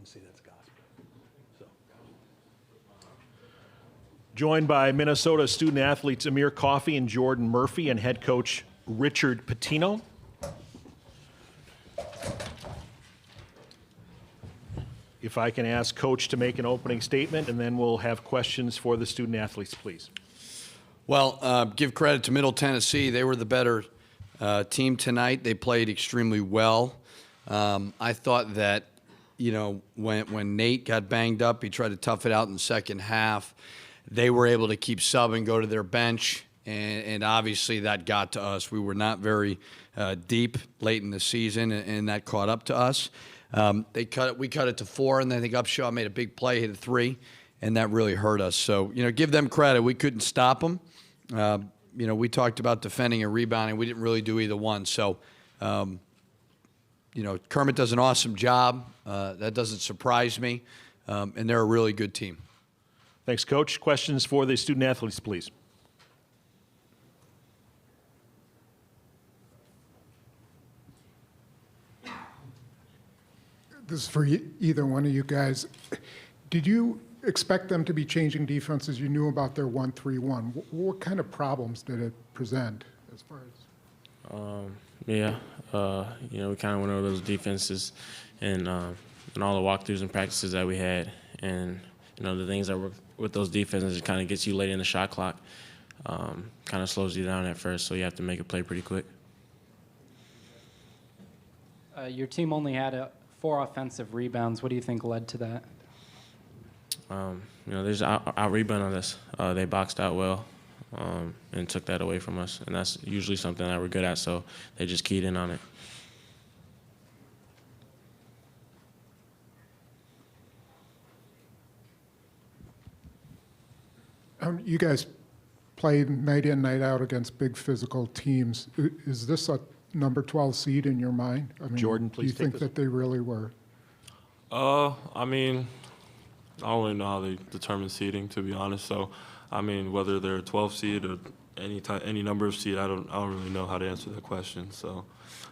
wouldn't say that's gospel. So. Joined by Minnesota student athletes Amir Coffey and Jordan Murphy and head coach Richard Pitino. If I can ask Coach to make an opening statement, and then we'll have questions for the student athletes, please. Well, give credit to Middle Tennessee. They were the better team tonight. They played extremely well. I thought that, you know, when Nate got banged up, he tried to tough it out in the second half. They were able to keep subbing, go to their bench, and obviously that got to us. We were not very deep late in the season, and that caught up to us. We cut it to 4, and then I think Upshaw made a big play, hit a 3, and that really hurt us. So, you know, give them credit. We couldn't stop them. You know, we talked about defending and rebounding. We didn't really do either one. So, you know, Kermit does an awesome job. That doesn't surprise me, and they're a really good team. Thanks, Coach. Questions for the student athletes, please. This is for either one of you guys. Did you expect them to be changing defenses? You knew about their 1-3-1. What kind of problems did it present as far as? Yeah, you know, we kind of went over those defenses and all the walkthroughs and practices that we had. And, you know, the things that work with those defenses, it kind of gets you late in the shot clock, kind of slows you down at first, so you have to make a play pretty quick. Your team only had 4 offensive rebounds. What do you think led to that? You know, there's out rebounded us. They boxed out well and took that away from us, and that's usually something that we're good at. So they just keyed in on it. You guys play night in, night out against big physical teams. Is this a number 12 seed in your mind? I mean, Jordan, please do you take think this. that they really were? I mean, I don't really know how they determine seeding, to be honest. So, I mean, whether they're a 12 seed or any number of seed, I don't really know how to answer that question. So,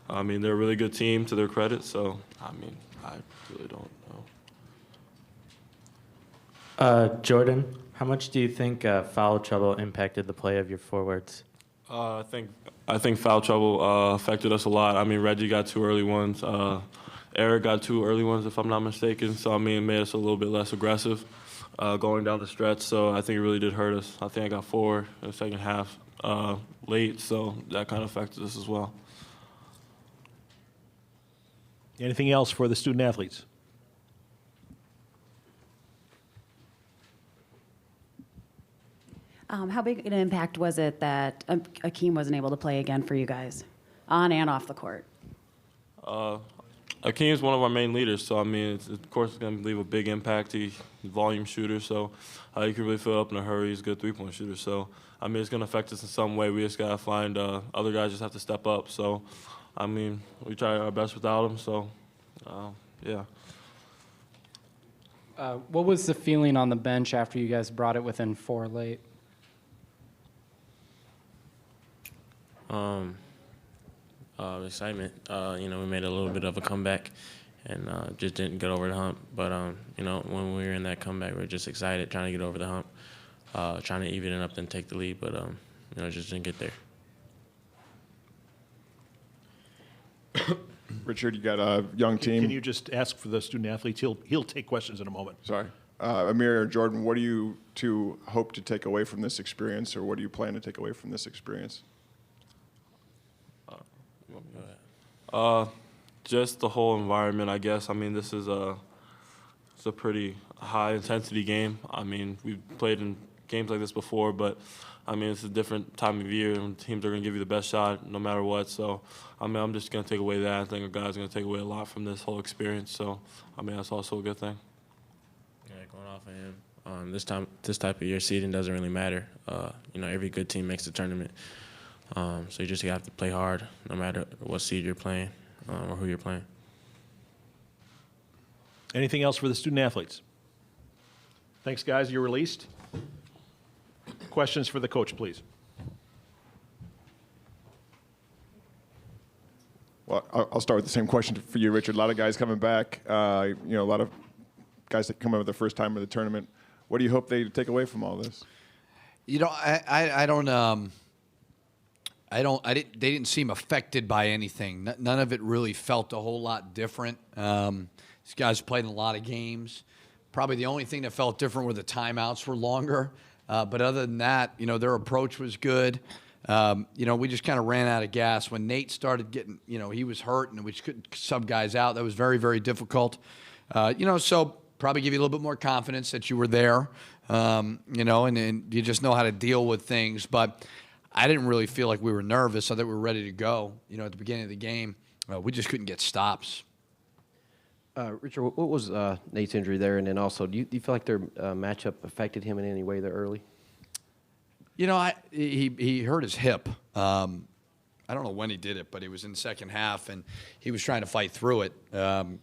I mean, they're a really good team to their credit. So, I mean, I really don't know. Jordan, how much do you think foul trouble impacted the play of your forwards? I think foul trouble affected us a lot. I mean, Reggie got 2 early ones. Eric got 2 early ones, if I'm not mistaken. So, I mean, it made us a little bit less aggressive going down the stretch. So, I think it really did hurt us. I think I got 4 in the second half late, so that kind of affected us as well. Anything else for the student athletes? How big an impact was it that Akeem wasn't able to play again for you guys, on and off the court? Akeem's one of our main leaders, so I mean, of course, it's going to leave a big impact. He's a volume shooter, so you can really fill it up in a hurry. He's a good 3-point shooter, so I mean, it's going to affect us in some way. We just got to find other guys just have to step up. So, I mean, we try our best without him. So, yeah. What was the feeling on the bench after you guys brought it within 4 late? Excitement. You know, we made a little bit of a comeback and just didn't get over the hump. But, you know, when we were in that comeback, we were just excited, trying to get over the hump, trying to even it up and take the lead. But, you know, just didn't get there. Richard, you got a young team. Can you just ask for the student athletes? He'll take questions in a moment. Sorry. Amir or Jordan, what do you two hope to take away from this experience, or what do you plan to take away from this experience? Just the whole environment, I guess. I mean, this is it's a pretty high-intensity game. I mean, we've played in games like this before, but, I mean, it's a different time of year, and teams are going to give you the best shot no matter what. So, I mean, I'm just going to take away that. I think our guys are going to take away a lot from this whole experience. So, I mean, that's also a good thing. Yeah, going off of him. This type of year, seeding doesn't really matter. You know, every good team makes the tournament. So you just have to play hard no matter what seed you're playing or who you're playing. Anything else for the student athletes? Thanks, guys. You're released. Questions for the coach, please. Well, I'll start with the same question for you, Richard. A lot of guys coming back, you know, a lot of guys that come over the first time of the tournament. What do you hope they take away from all this? You know, they didn't seem affected by anything. None of it really felt a whole lot different. These guys played in a lot of games. Probably the only thing that felt different were the timeouts were longer. But other than that, you know, their approach was good. You know, we just kind of ran out of gas. When Nate started getting, you know, he was hurt and we just couldn't sub guys out. That was very, very difficult. You know, so probably give you a little bit more confidence that you were there, you know, and you just know how to deal with things. But I didn't really feel like we were nervous. I thought we were ready to go, you know, at the beginning of the game. We just couldn't get stops. Richard, what was Nate's injury there? And then also, do you feel like their matchup affected him in any way there early? You know, he hurt his hip. I don't know when he did it, but it was in the second half, and he was trying to fight through it,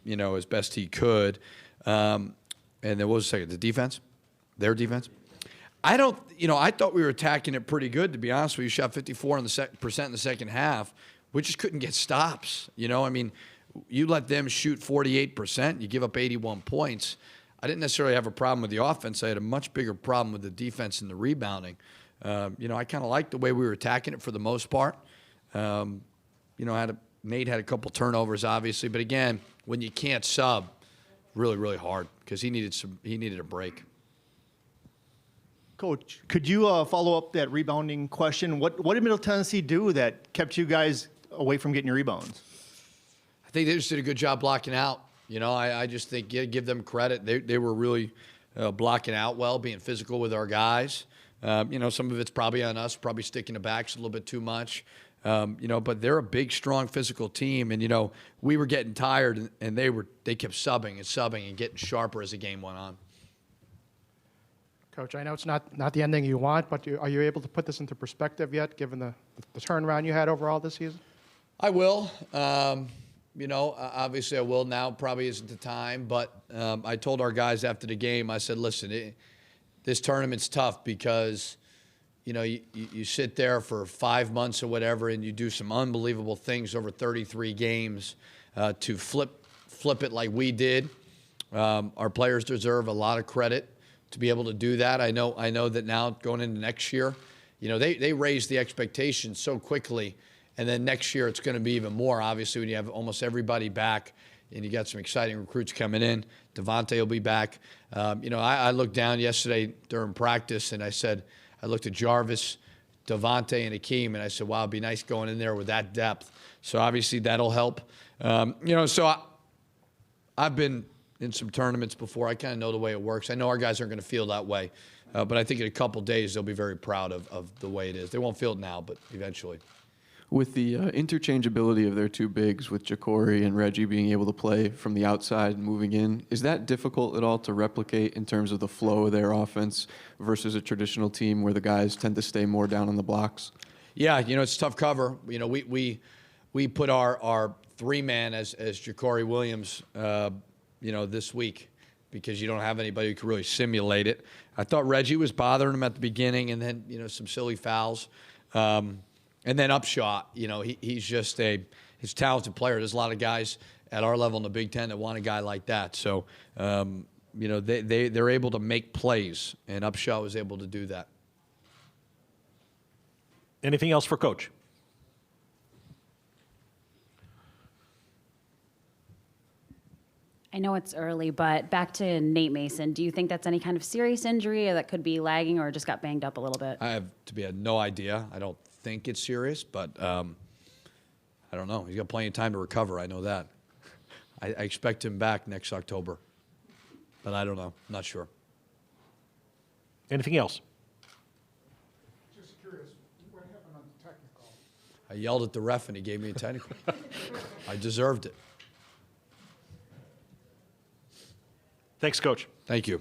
you know, as best he could. And then what was the second? The defense? Their defense? I thought we were attacking it pretty good, to be honest with you. Shot 54% in the second half. We just couldn't get stops. You know, I mean, you let them shoot 48%, you give up 81 points. I didn't necessarily have a problem with the offense. I had a much bigger problem with the defense and the rebounding. You know, I kind of liked the way we were attacking it for the most part. You know, Nate had a couple turnovers, obviously, but again, when you can't sub, really, really hard because he needed a break. Coach, could you follow up that rebounding question? What did Middle Tennessee do that kept you guys away from getting your rebounds? I think they just did a good job blocking out. You know, I just think give them credit. They were really blocking out well, being physical with our guys. You know, some of it's probably on us, probably sticking the backs a little bit too much. You know, but they're a big, strong, physical team. And, you know, we were getting tired, and they kept subbing and getting sharper as the game went on. Coach, I know it's not the ending you want, but are you able to put this into perspective yet, given the turnaround you had overall this season? I will. You know, obviously I will now. Probably isn't the time, but I told our guys after the game, I said, listen, this tournament's tough because, you know, you sit there for 5 months or whatever, and you do some unbelievable things over 33 games to flip it like we did. Our players deserve a lot of credit to be able to do that. I know that now going into next year, you know, they raised the expectations so quickly. And then next year it's going to be even more, obviously, when you have almost everybody back and you got some exciting recruits coming in. Devontae will be back. You know, I looked down yesterday during practice and I looked at Jarvis, Devontae, and Akeem, and I said, wow, it'd be nice going in there with that depth. So obviously that'll help. You know, so I've been in some tournaments before. I kind of know the way it works. I know our guys aren't going to feel that way. But I think in a couple days they'll be very proud of the way it is. They won't feel it now, but eventually. With the interchangeability of their two bigs, with Ja'Cory and Reggie being able to play from the outside and moving in, is that difficult at all to replicate in terms of the flow of their offense versus a traditional team where the guys tend to stay more down on the blocks? Yeah, you know, it's tough cover. You know, we put our three-man as Ja'Cory Williams, you know, this week because you don't have anybody who can really simulate it. I thought Reggie was bothering him at the beginning, and then, you know, some silly fouls. And then Upshaw, you know, he's just he's a talented player. There's a lot of guys at our level in the Big Ten that want a guy like that. So, you know, they're able to make plays, and Upshaw was able to do that. Anything else for Coach? I know it's early, but back to Nate Mason. Do you think that's any kind of serious injury or that could be lagging or just got banged up a little bit? I have no idea. I don't think it's serious, but I don't know. He's got plenty of time to recover. I know that. I expect him back next October, but I don't know. I'm not sure. Anything else? Just curious, what happened on the technical? I yelled at the ref, and he gave me a technical. I deserved it. Thanks, Coach. Thank you.